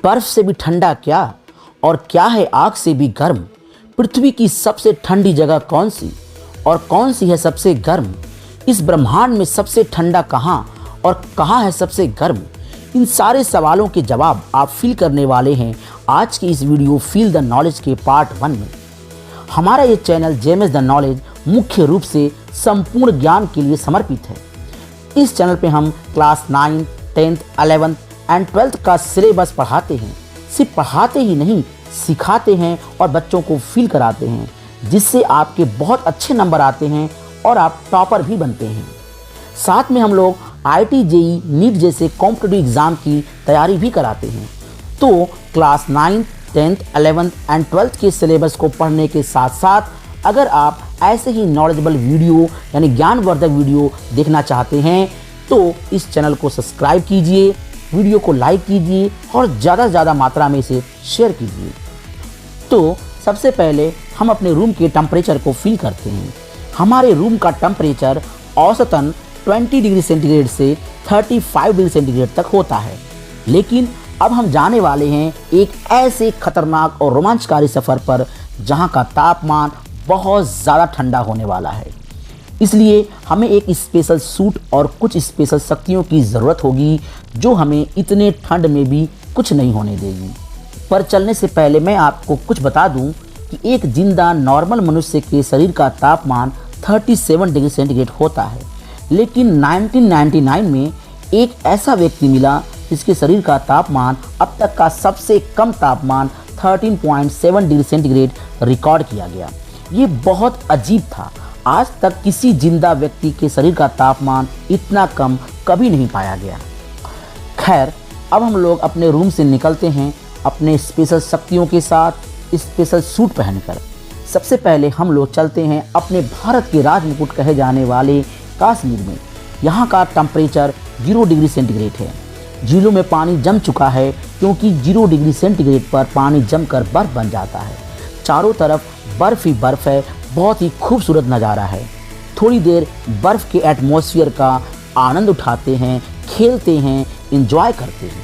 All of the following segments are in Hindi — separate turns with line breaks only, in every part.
बर्फ से भी ठंडा क्या और क्या है आग से भी गर्म? पृथ्वी की सबसे ठंडी जगह कौन सी और कौन सी है सबसे गर्म? इस ब्रह्मांड में सबसे ठंडा कहाँ और कहाँ है सबसे गर्म? इन सारे सवालों के जवाब आप फील करने वाले हैं आज की इस वीडियो फील द नॉलेज के पार्ट 1 में। हमारा ये चैनल जेएमएस द नॉलेज मुख्य रूप से संपूर्ण ज्ञान के लिए समर्पित है। इस चैनल पे हम class 9, 10th, 11th and 12th का सिलेबस पढ़ाते हैं। सिर्फ पढ़ाते ही नहीं, सिखाते हैं और बच्चों को फील कराते हैं, जिससे आपके बहुत अच्छे नंबर आते हैं और आप टॉपर भी बनते हैं। साथ में हम लोग आईआईटी, जेईई, नीट जैसे कॉम्पिटिटिव एग्ज़ाम की तैयारी भी कराते हैं। तो class 9, 10th, 11th and 12th के सिलेबस को पढ़ने के साथ साथ अगर आप ऐसे ही नॉलेजेबल वीडियो यानी ज्ञानवर्धक वीडियो देखना चाहते हैं तो इस चैनल को सब्सक्राइब कीजिए, वीडियो को लाइक कीजिए और ज़्यादा से ज़्यादा मात्रा में इसे शेयर कीजिए। तो सबसे पहले हम अपने रूम के टेम्परेचर को फील करते हैं। हमारे रूम का टेम्परेचर औसतन 20 डिग्री सेंटीग्रेड से 35 डिग्री सेंटीग्रेड तक होता है। लेकिन अब हम जाने वाले हैं एक ऐसे खतरनाक और रोमांचकारी सफ़र पर जहां का तापमान बहुत ज़्यादा ठंडा होने वाला है। इसलिए हमें एक स्पेशल सूट और कुछ स्पेशल शक्तियों की ज़रूरत होगी जो हमें इतने ठंड में भी कुछ नहीं होने देगी। पर चलने से पहले मैं आपको कुछ बता दूं कि एक जिंदा नॉर्मल मनुष्य के शरीर का तापमान 37 डिग्री सेंटीग्रेड होता है। लेकिन 1999 में एक ऐसा व्यक्ति मिला जिसके शरीर का तापमान अब तक का सबसे कम तापमान 13.7 डिग्री सेंटीग्रेड रिकॉर्ड किया गया। ये बहुत अजीब था। आज तक किसी जिंदा व्यक्ति के शरीर का तापमान इतना कम कभी नहीं पाया गया। खैर, अब हम लोग अपने रूम से निकलते हैं अपने स्पेशल शक्तियों के साथ, स्पेशल सूट पहनकर। सबसे पहले हम लोग चलते हैं अपने भारत के राजमुकुट कहे जाने वाले कश्मीर में। यहाँ का टेम्परेचर 0 डिग्री सेंटीग्रेड है। झीलों में पानी जम चुका है क्योंकि 0 डिग्री सेंटीग्रेड पर पानी जमकर बर्फ़ बन जाता है। चारों तरफ बर्फ़ ही बर्फ़ है। बहुत ही खूबसूरत नज़ारा है। थोड़ी देर बर्फ़ के एटमॉस्फेयर का आनंद उठाते हैं, खेलते हैं, एंजॉय करते हैं।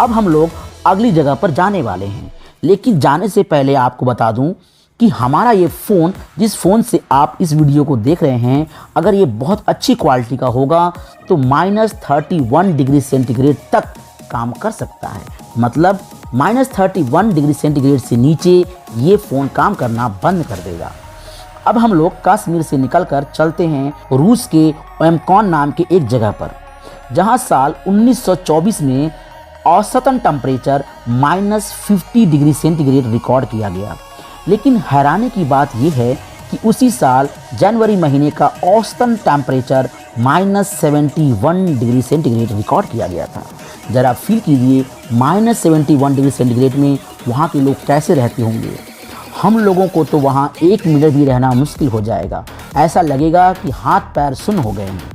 अब हम लोग अगली जगह पर जाने वाले हैं। लेकिन जाने से पहले आपको बता दूं कि हमारा ये फ़ोन, जिस फ़ोन से आप इस वीडियो को देख रहे हैं, अगर ये बहुत अच्छी क्वालिटी का होगा तो -31 डिग्री सेंटीग्रेड तक काम कर सकता है। मतलब -31 डिग्री सेंटीग्रेड से नीचे ये फ़ोन काम करना बंद कर देगा। अब हम लोग कश्मीर से निकलकर चलते हैं रूस के ओमकॉन नाम के एक जगह पर, जहां साल 1924 में औसतन टेम्परेचर -50 डिग्री सेंटीग्रेड रिकॉर्ड किया गया। लेकिन हैरानी की बात यह है कि उसी साल जनवरी महीने का औसतन टेम्परेचर -71 डिग्री सेंटीग्रेड रिकॉर्ड किया गया था। ज़रा फील कीजिए, -71 डिग्री सेंटीग्रेड में वहाँ के लोग कैसे रहते होंगे। हम लोगों को तो वहाँ 1 मिनट भी रहना मुश्किल हो जाएगा। ऐसा लगेगा कि हाथ पैर सुन्न हो गए हैं।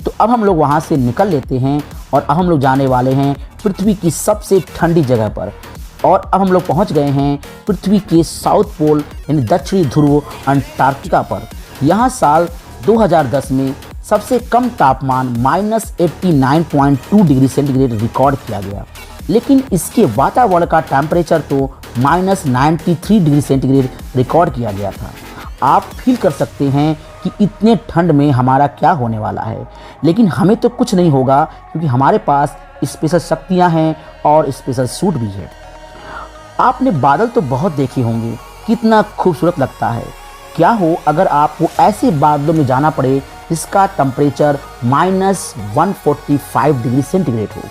तो अब हम लोग वहाँ से निकल लेते हैं और अब हम लोग जाने वाले हैं पृथ्वी की सबसे ठंडी जगह पर। और अब हम लोग पहुँच गए हैं पृथ्वी के साउथ पोल यानी दक्षिणी ध्रुव अंटार्कटिका पर। यहाँ साल 2010 में सबसे कम तापमान -89.2 डिग्री सेंटीग्रेड रिकॉर्ड किया गया। लेकिन इसके वातावरण का टेम्परेचर तो -93 डिग्री सेंटीग्रेड रिकॉर्ड किया गया था। आप फील कर सकते हैं कि इतने ठंड में हमारा क्या होने वाला है। लेकिन हमें तो कुछ नहीं होगा क्योंकि हमारे पास स्पेशल शक्तियाँ हैं और स्पेशल सूट भी है। आपने बादल तो बहुत देखे होंगे, कितना खूबसूरत लगता है। क्या हो अगर आपको ऐसे बादलों में जाना पड़े जिसका टेम्परेचर -145 डिग्री सेंटीग्रेड हो।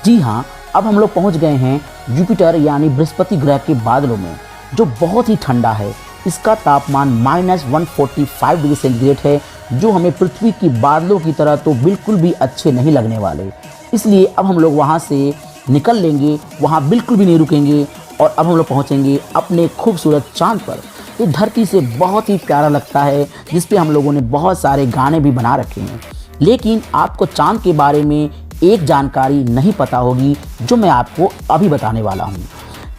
जी हाँ, अब हम लोग पहुँच गए हैं जुपिटर यानी बृहस्पति ग्रह के बादलों में, जो बहुत ही ठंडा है। इसका तापमान -145 डिग्री सेंटीग्रेड है, जो हमें पृथ्वी की बादलों की तरह तो बिल्कुल भी अच्छे नहीं लगने वाले। इसलिए अब हम लोग वहाँ से निकल लेंगे, वहाँ बिल्कुल भी नहीं रुकेंगे और अब हम लोग पहुँचेंगे अपने खूबसूरत चाँद पर। ये धरती से बहुत ही प्यारा लगता है, जिस पे हम लोगों ने बहुत सारे गाने भी बना रखे हैं। लेकिन आपको चाँद के बारे में एक जानकारी नहीं पता होगी जो मैं आपको अभी बताने वाला हूँ।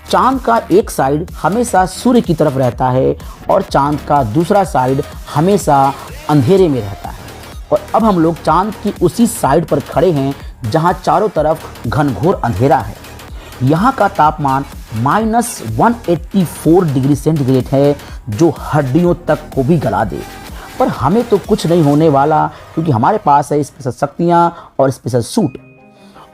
चाँद का एक साइड हमेशा सूर्य की तरफ रहता है और चाँद का दूसरा साइड हमेशा अंधेरे में रहता है। और अब हम लोग चाँद की उसी साइड पर खड़े हैं जहाँ चारों तरफ घनघोर अंधेरा है। यहाँ का तापमान -184 डिग्री सेंटीग्रेड है, जो हड्डियों तक को भी गला दे। पर हमें तो कुछ नहीं होने वाला, क्योंकि हमारे पास है स्पेशल शक्तियाँ और स्पेशल सूट।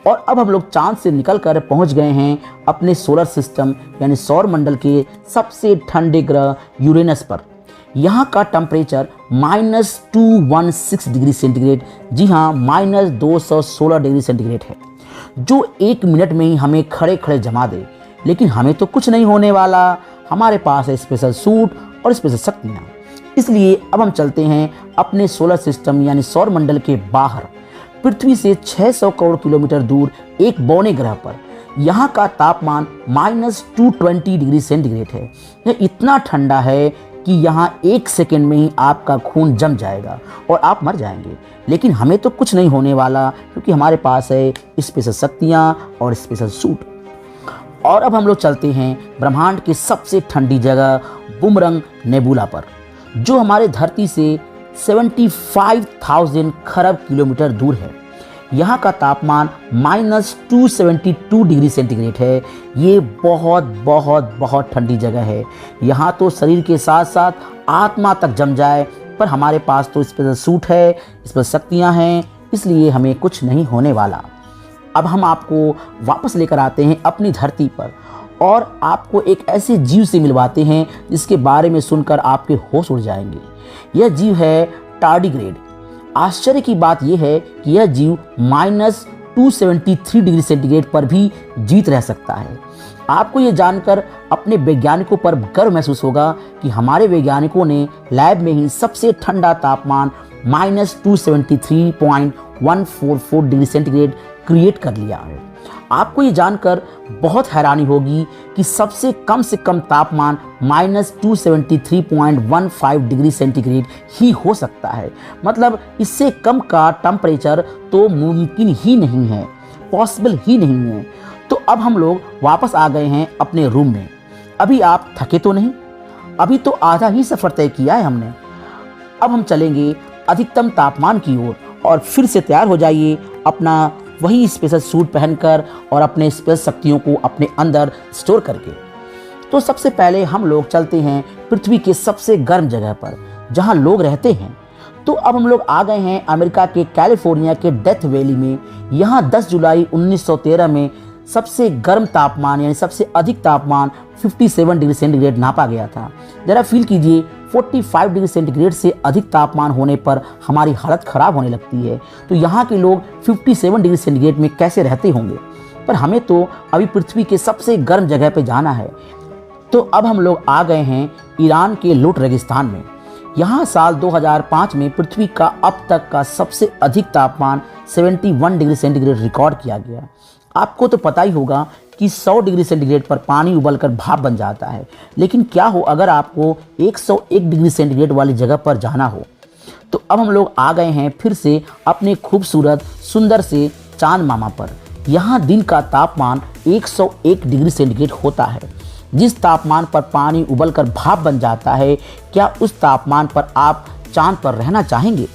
और अब हम लोग चांद से निकलकर पहुंच गए हैं अपने सोलर सिस्टम यानी सौर मंडल के सबसे ठंडे ग्रह यूरेनस पर। यहाँ का टेम्परेचर -216 डिग्री सेंटीग्रेड, जी हाँ -216 डिग्री सेंटीग्रेड है, जो 1 मिनट में ही हमें खड़े खड़े जमा दे। लेकिन हमें तो कुछ नहीं होने वाला, हमारे पास है स्पेशल सूट और स्पेशल शक्तियाँ। इसलिए अब हम चलते हैं अपने सोलर सिस्टम यानी सौर मंडल के बाहर, पृथ्वी से 600 करोड़ किलोमीटर दूर एक बौने ग्रह पर। यहाँ का तापमान -220 डिग्री सेंटीग्रेड है। यह इतना ठंडा है कि यहाँ 1 सेकेंड में ही आपका खून जम जाएगा और आप मर जाएंगे। लेकिन हमें तो कुछ नहीं होने वाला, क्योंकि हमारे पास है स्पेशल शक्तियाँ और स्पेशल सूट। और अब हम लोग चलते हैं ब्रह्मांड की सबसे ठंडी जगह बुमरंग नेबुला पर, जो हमारे धरती से 75,000 खरब किलोमीटर दूर है। यहाँ का तापमान -272 डिग्री सेंटीग्रेड है। ये बहुत बहुत बहुत ठंडी जगह है। यहाँ तो शरीर के साथ साथ आत्मा तक जम जाए, पर हमारे पास तो स्पेशल सूट है, स्पेशल शक्तियाँ हैं, इसलिए हमें कुछ नहीं होने वाला। अब हम आपको वापस लेकर आते हैं अपनी धरती पर और आपको एक ऐसे जीव से मिलवाते हैं जिसके बारे में सुनकर आपके होश उड़ जाएंगे। यह जीव है टार्डिग्रेड। आश्चर्य की बात यह है कि यह जीव -273 डिग्री सेंटीग्रेड पर भी जीवित रह सकता है। आपको यह जानकर अपने वैज्ञानिकों पर गर्व महसूस होगा कि हमारे वैज्ञानिकों ने लैब में ही सबसे ठंडा तापमान -273.144 डिग्री सेंटीग्रेड क्रिएट कर लिया है। आपको ये जानकर बहुत हैरानी होगी कि सबसे कम तापमान -273.15 डिग्री सेंटीग्रेड ही हो सकता है। मतलब इससे कम का टेम्परेचर तो मुमकिन ही नहीं है, पॉसिबल ही नहीं है। तो अब हम लोग वापस आ गए हैं अपने रूम में। अभी आप थके तो नहीं? अभी तो आधा ही सफ़र तय किया है हमने। अब हम चलेंगे अधिकतम तापमान की ओर और फिर से तैयार हो जाइए अपना वही स्पेशल सूट पहनकर और अपने स्पेशल शक्तियों को अपने अंदर स्टोर करके। तो सबसे पहले हम लोग चलते हैं पृथ्वी के सबसे गर्म जगह पर जहां लोग रहते हैं। तो अब हम लोग आ गए हैं अमेरिका के कैलिफोर्निया के डेथ वैली में। यहाँ 10 जुलाई 1913 में सबसे गर्म तापमान यानी सबसे अधिक तापमान 57 डिग्री सेंटीग्रेड नापा गया था। ज़रा फील कीजिए, 45 डिग्री सेंटीग्रेड से अधिक तापमान होने पर हमारी हालत ख़राब होने लगती है। तो यहाँ के लोग 57 डिग्री सेंटीग्रेड में कैसे रहते होंगे? पर हमें तो अभी पृथ्वी के सबसे गर्म जगह पे जाना है। तो अब हम लोग आ गए हैं ईरान के लुट रेगिस्तान में। यहाँ साल 2005 में पृथ्वी का अब तक का सबसे अधिक तापमान 71 डिग्री सेंटीग्रेड रिकॉर्ड किया गया। आपको तो पता ही होगा कि 100 डिग्री सेंटीग्रेड पर पानी उबलकर भाप बन जाता है। लेकिन क्या हो अगर आपको 101 डिग्री सेंटीग्रेड वाली जगह पर जाना हो? तो अब हम लोग आ गए हैं फिर से अपने खूबसूरत सुंदर से चांद मामा पर। यहाँ दिन का तापमान 101 डिग्री सेंटीग्रेड होता है। जिस तापमान पर पानी उबलकर भाप बन जाता है, क्या उस तापमान पर आप चांद पर रहना चाहेंगे?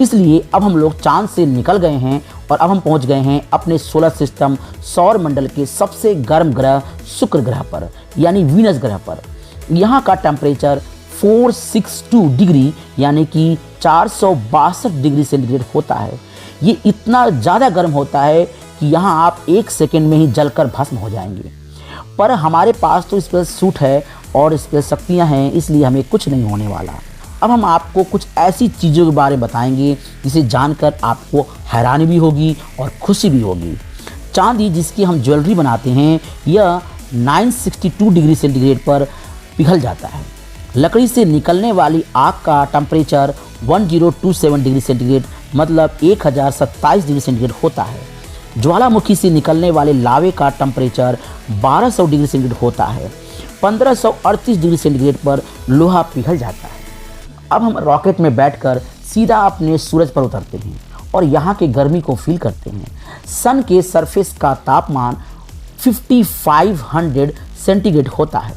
इसलिए अब हम लोग चांद से निकल गए हैं और अब हम पहुंच गए हैं अपने सोलर सिस्टम सौर मंडल के सबसे गर्म ग्रह शुक्र ग्रह पर यानी वीनस ग्रह पर। यहाँ का टेम्परेचर 462 डिग्री यानी कि 462 डिग्री सेंटीग्रेड होता है। ये इतना ज़्यादा गर्म होता है कि यहाँ आप 1 सेकेंड में ही जलकर भस्म हो जाएंगे। पर हमारे पास तो स्पेशल सूट है और स्पेशल शक्तियाँ हैं, इसलिए हमें कुछ नहीं होने वाला। अब हम आपको कुछ ऐसी चीज़ों के बारे में बताएंगे जिसे जानकर आपको हैरानी भी होगी और खुशी भी होगी। चांदी जिसकी हम ज्वेलरी बनाते हैं, यह 962 डिग्री सेंटीग्रेड पर पिघल जाता है। लकड़ी से निकलने वाली आग का टेम्परेचर 1027 डिग्री सेंटीग्रेड मतलब 1027 डिग्री सेंटीग्रेड होता है। ज्वालामुखी से निकलने वाले लावे का टेम्परेचर 1200 डिग्री सेंटीग्रेड होता है। 1538 डिग्री सेंटीग्रेड पर लोहा पिघल जाता है। अब हम रॉकेट में बैठकर सीधा अपने सूरज पर उतरते हैं और यहाँ के गर्मी को फील करते हैं। सन के सरफेस का तापमान 5500 सेंटीग्रेड होता है।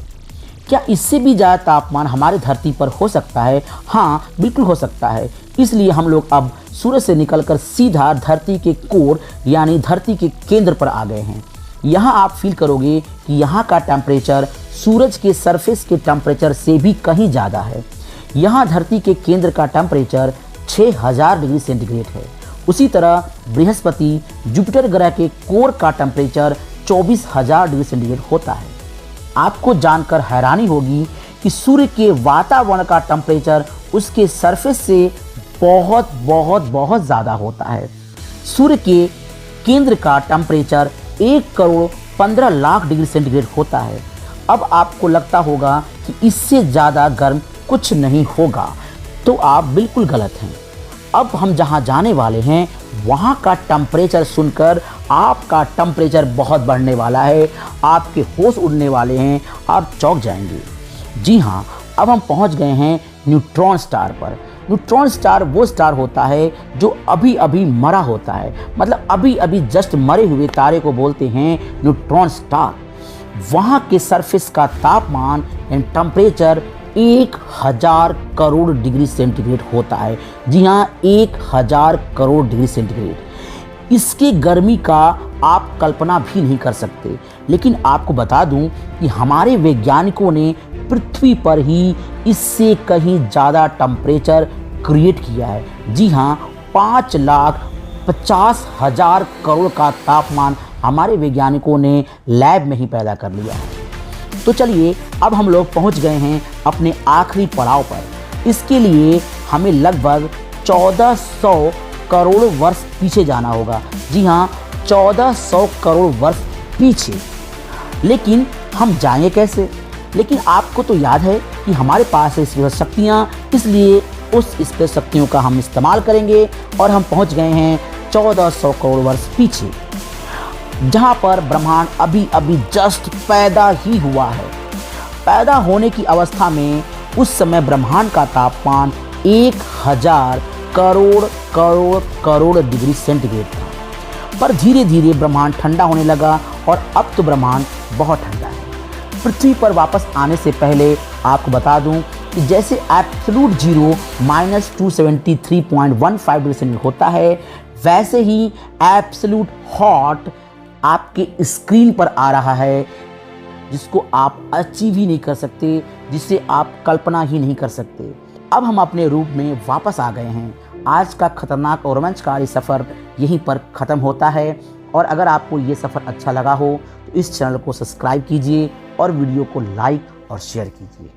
क्या इससे भी ज़्यादा तापमान हमारे धरती पर हो सकता है? हाँ, बिल्कुल हो सकता है। इसलिए हम लोग अब सूरज से निकलकर सीधा धरती के कोर यानी धरती के केंद्र पर आ गए हैं। यहाँ आप फील करोगे कि यहाँ का टेम्परेचर सूरज के सरफेस के टेम्परेचर से भी कहीं ज़्यादा है। यहाँ धरती के केंद्र का टेम्परेचर 6000 डिग्री सेंटीग्रेड है। उसी तरह बृहस्पति जुपिटर ग्रह के कोर का टेम्परेचर 24000 डिग्री सेंटीग्रेड होता है। आपको जानकर हैरानी होगी कि सूर्य के वातावरण का टेम्परेचर उसके सरफेस से बहुत बहुत बहुत ज़्यादा होता है। सूर्य के केंद्र का टेम्परेचर 1,15,00,000 डिग्री सेंटीग्रेड होता है। अब आपको लगता होगा कि इससे ज़्यादा गर्म कुछ नहीं होगा, तो आप बिल्कुल गलत हैं। अब हम जहाँ जाने वाले हैं वहाँ का टेम्परेचर सुनकर आपका टेम्परेचर बहुत बढ़ने वाला है, आपके होश उड़ने वाले हैं, आप चौंक जाएंगे। जी हाँ, अब हम पहुँच गए हैं न्यूट्रॉन स्टार पर। न्यूट्रॉन स्टार वो स्टार होता है जो अभी अभी मरा होता है, मतलब अभी अभी जस्ट मरे हुए तारे को बोलते हैं न्यूट्रॉन स्टार। वहाँ के सरफेस का तापमान and temperature 1000 crore degree centigrade होता है। जी हाँ, 1000 करोड़ डिग्री सेंटीग्रेड। इसकी गर्मी का आप कल्पना भी नहीं कर सकते। लेकिन आपको बता दूं कि हमारे वैज्ञानिकों ने पृथ्वी पर ही इससे कहीं ज़्यादा टेम्परेचर क्रिएट किया है। जी हाँ, 5,50,000 करोड़ का तापमान हमारे वैज्ञानिकों ने लैब में ही पैदा कर लिया है। तो चलिए, अब हम लोग पहुंच गए हैं अपने आखिरी पड़ाव पर। इसके लिए हमें लगभग 1400 करोड़ वर्ष पीछे जाना होगा। जी हाँ, 1400 करोड़ वर्ष पीछे। लेकिन हम जाएंगे कैसे? लेकिन आपको तो याद है कि हमारे पास है स्पेशल शक्तियाँ, इसलिए उस स्पेशल शक्तियों का हम इस्तेमाल करेंगे और हम पहुंच गए हैं 1400 करोड़ वर्ष पीछे, जहाँ पर ब्रह्मांड अभी अभी जस्ट पैदा ही हुआ है। पैदा होने की अवस्था में उस समय ब्रह्मांड का तापमान 1000 करोड़ करोड़ करोड़ डिग्री सेंटीग्रेड था। पर धीरे धीरे ब्रह्मांड ठंडा होने लगा और अब तो ब्रह्मांड बहुत ठंडा है। पृथ्वी पर वापस आने से पहले आपको बता दूं कि जैसे एब्सोल्यूट जीरो -273.15 डिग्री सेंटीग्रेड होता है, वैसे ही एब्सोल्यूट हॉट आपके स्क्रीन पर आ रहा है, जिसको आप अचीव ही नहीं कर सकते, जिसे आप कल्पना ही नहीं कर सकते। अब हम अपने रूप में वापस आ गए हैं। आज का खतरनाक और रोमांचकारी सफ़र यहीं पर ख़त्म होता है। और अगर आपको ये सफ़र अच्छा लगा हो तो इस चैनल को सब्सक्राइब कीजिए और वीडियो को लाइक और शेयर कीजिए।